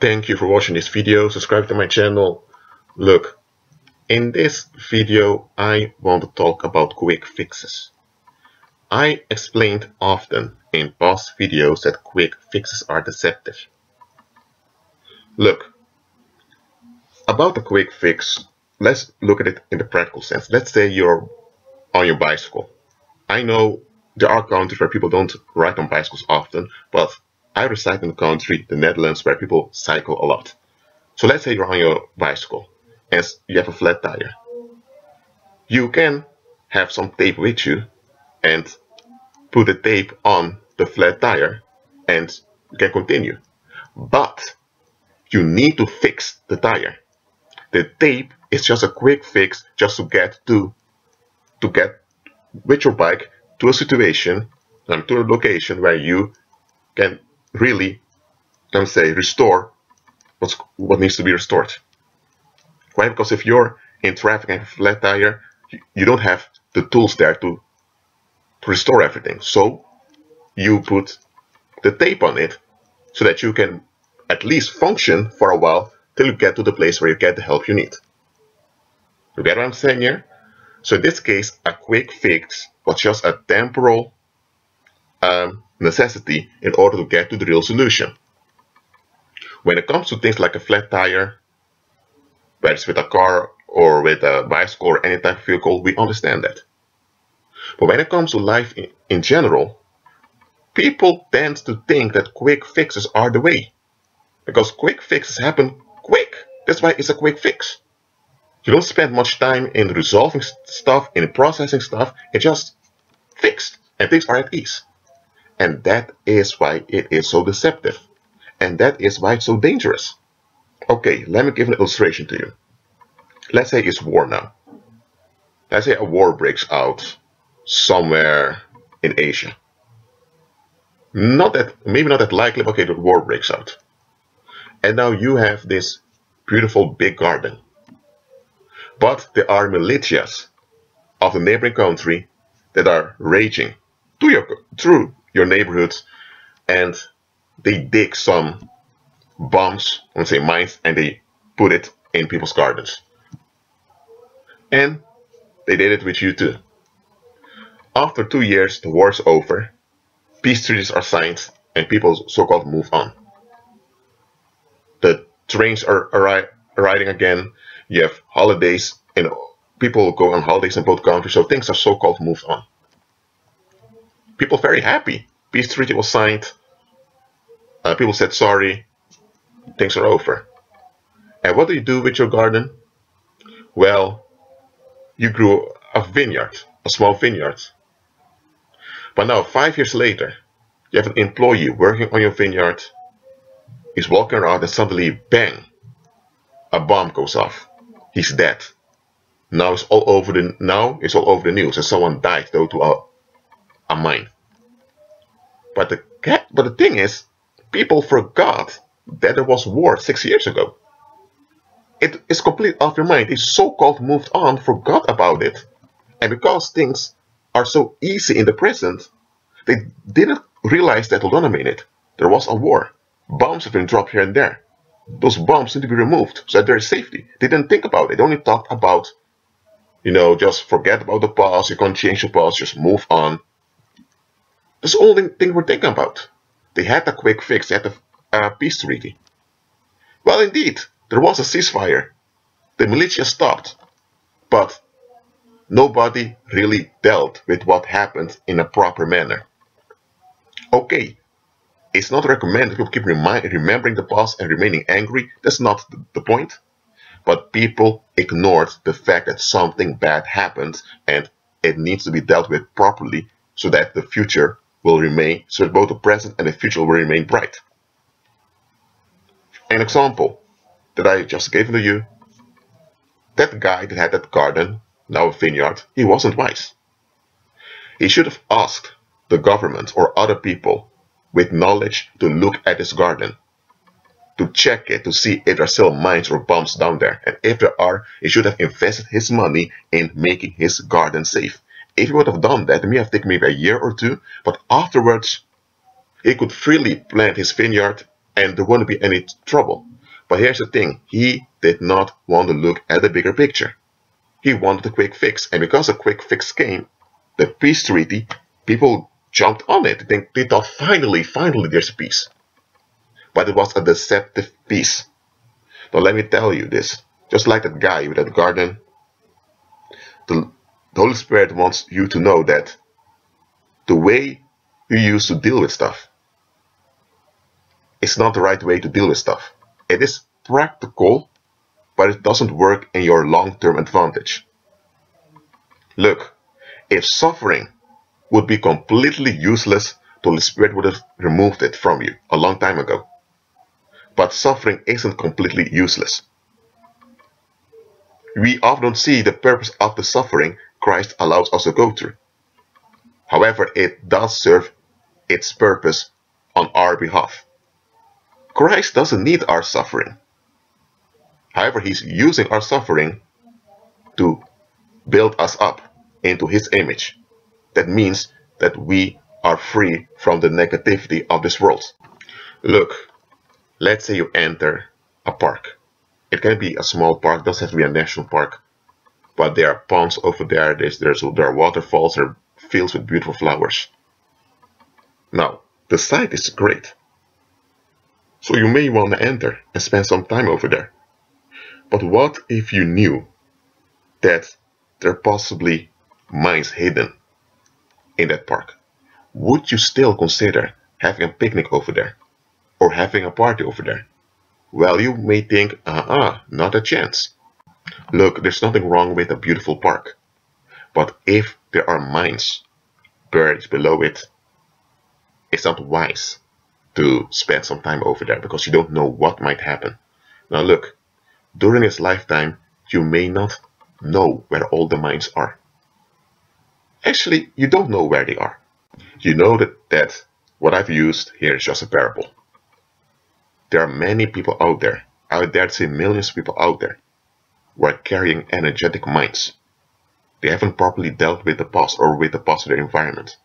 Thank you for watching this video. Subscribe to my channel. Look, in this video I want to talk about quick fixes. I explained often in past videos that quick fixes are deceptive. Look, about a quick fix, let's look at it in the practical sense. Let's say you're on your bicycle. I know there are countries where people don't ride on bicycles often, but I reside in a country, the Netherlands, where people cycle a lot. So let's say you're on your bicycle and you have a flat tire. You can have some tape with you and put the tape on the flat tire and you can continue. But you need to fix the tire. The tape is just a quick fix just to get with your bike to a situation and to a location where you can really, restore what needs to be restored. Why? Because if you're in traffic and have a flat tire, you don't have the tools there to restore everything. So you put the tape on it so that you can at least function for a while till you get to the place where you get the help you need. You get what I'm saying here? So in this case, a quick fix was just a temporal necessity in order to get to the real solution. When it comes to things like a flat tire, whether it's with a car or with a bicycle or any type of vehicle, we understand that. But when it comes to life in general, people tend to think that quick fixes are the way. Because quick fixes happen quick. That's why it's a quick fix. You don't spend much time in resolving stuff, in processing stuff. It's just fixed and things are at ease. And that is why it is so deceptive. And that is why it's so dangerous. Okay, let me give an illustration to you. Let's say it's war now. Let's say a war breaks out somewhere in Asia. Maybe not that likely, but okay, the war breaks out. And now you have this beautiful big garden. But there are militias of the neighboring country that are raging through your neighborhood, and they dig some bombs, mines, and they put it in people's gardens. And they did it with you too. After 2 years, the war's over, peace treaties are signed, and people so-called move on. The trains are riding again, you have holidays, and people go on holidays in both countries, so things are so-called moved on. People very happy. Peace treaty was signed, people said sorry, things are over. And what do you do with your garden? Well, you grew a vineyard, a small vineyard. But now 5 years later, you have an employee working on your vineyard. He's walking around and suddenly, bang, a bomb goes off. He's dead. Now it's all over the news that someone died due to a mine. But the thing is, people forgot that there was war 6 years ago. It is completely off your mind. They so-called moved on, forgot about it. And because things are so easy in the present, they didn't realize that, hold on a minute, there was a war. Bombs have been dropped here and there. Those bombs need to be removed so that there is safety. They didn't think about it. They only talked about, just forget about the past, you can't change the past, just move on. That's the only thing we're thinking about. They had a quick fix, they had a peace treaty. Well, indeed, there was a ceasefire. The militia stopped. But nobody really dealt with what happened in a proper manner. Okay, it's not recommended people keep remembering the past and remaining angry. That's not the point. But people ignored the fact that something bad happened and it needs to be dealt with properly so that the future will remain, so that both the present and the future will remain bright. An example that I just gave to you, that guy that had that garden, now a vineyard, he wasn't wise. He should have asked the government or other people with knowledge to look at his garden, to check it, to see if there are still mines or bombs down there. And if there are, he should have invested his money in making his garden safe. If he would have done that, it may have taken maybe a year or two, but afterwards, he could freely plant his vineyard and there wouldn't be any trouble. But here's the thing, he did not want to look at the bigger picture. He wanted a quick fix, and because a quick fix came, the peace treaty, people jumped on it. They thought, finally there's a peace. But it was a deceptive peace. Now let me tell you this, just like that guy with that garden, the Holy Spirit wants you to know that the way you used to deal with stuff is not the right way to deal with stuff. It is practical, but it doesn't work in your long-term advantage. Look, if suffering would be completely useless, the Holy Spirit would have removed it from you a long time ago. But suffering isn't completely useless. We often see the purpose of the suffering Christ allows us to go through. However, it does serve its purpose on our behalf. Christ doesn't need our suffering. However, he's using our suffering to build us up into his image. That means that we are free from the negativity of this world. Look, let's say you enter a park. It can be a small park, doesn't have to be a national park. But there are ponds over there, there are waterfalls, there are fields with beautiful flowers. Now, the site is great. So you may want to enter and spend some time over there. But what if you knew that there are possibly mines hidden in that park? Would you still consider having a picnic over there? Or having a party over there? Well, you may think, not a chance. Look, there's nothing wrong with a beautiful park. But if there are mines buried below it, it's not wise to spend some time over there because you don't know what might happen. Now look, during his lifetime, you may not know where all the mines are. Actually, you don't know where they are. You know that what I've used here is just a parable. There are many people out there, I dare say millions of people out there, who are carrying energetic minds. They haven't properly dealt with the past or with the past of their environment.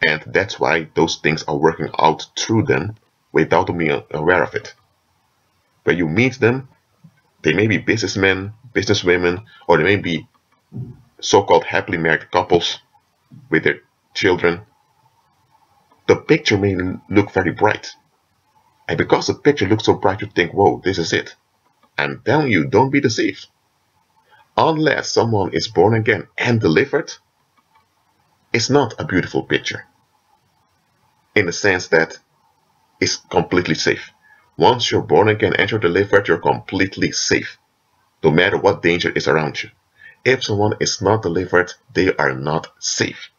And that's why those things are working out through them without them being aware of it. When you meet them, they may be businessmen, businesswomen, or they may be so-called happily married couples with their children. The picture may look very bright. And because the picture looks so bright, you think, whoa, this is it. I'm telling you, don't be deceived. Unless someone is born again and delivered, it's not a beautiful picture. In the sense that it's completely safe. Once you're born again and you're delivered, you're completely safe. No matter what danger is around you. If someone is not delivered, they are not safe.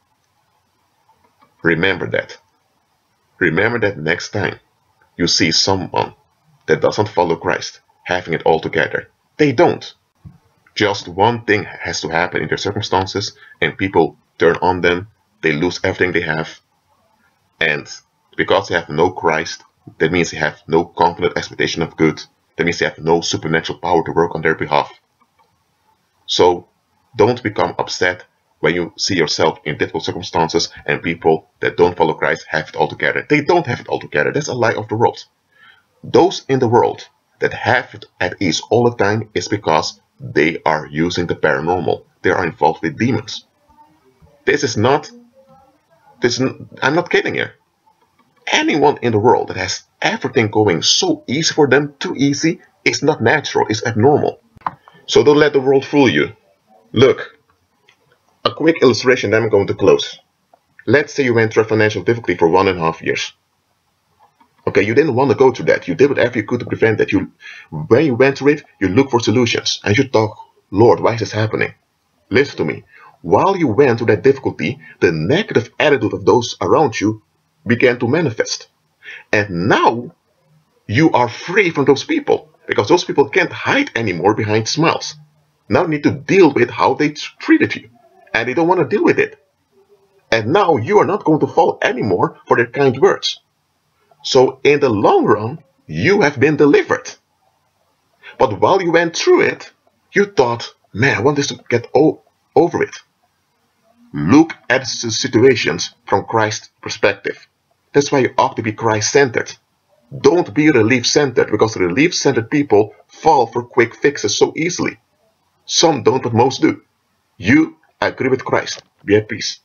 Remember that. Remember that next time you see someone that doesn't follow Christ having it all together. They don't. Just one thing has to happen in their circumstances and people turn on them, they lose everything they have. And because they have no Christ, that means they have no confident expectation of good. That means they have no supernatural power to work on their behalf. So don't become upset when you see yourself in difficult circumstances and people that don't follow Christ have it all together. They don't have it all together. That's a lie of the world. Those in the world that have it at ease all the time is because they are using the paranormal. They are involved with demons. I'm not kidding here. Anyone in the world that has everything going so easy for them, too easy, is not natural, it's abnormal. So don't let the world fool you. Look, a quick illustration, then I'm going to close. Let's say you went through a financial difficulty for 1.5 years. Okay, you didn't want to go through that. You did whatever you could to prevent that. When you went through it, you looked for solutions. And you thought, Lord, why is this happening? Listen to me. While you went through that difficulty, the negative attitude of those around you began to manifest. And now, you are free from those people. Because those people can't hide anymore behind smiles. Now you need to deal with how they treated you. And they don't want to deal with it. And now you are not going to fall anymore for their kind words. So in the long run, you have been delivered. But while you went through it, you thought, man, I want this to get over it. Look at the situations from Christ's perspective. That's why you ought to be Christ-centered. Don't be relief-centered, because relief-centered people fall for quick fixes so easily. Some don't, but most do. You agree with Christ. Be at peace.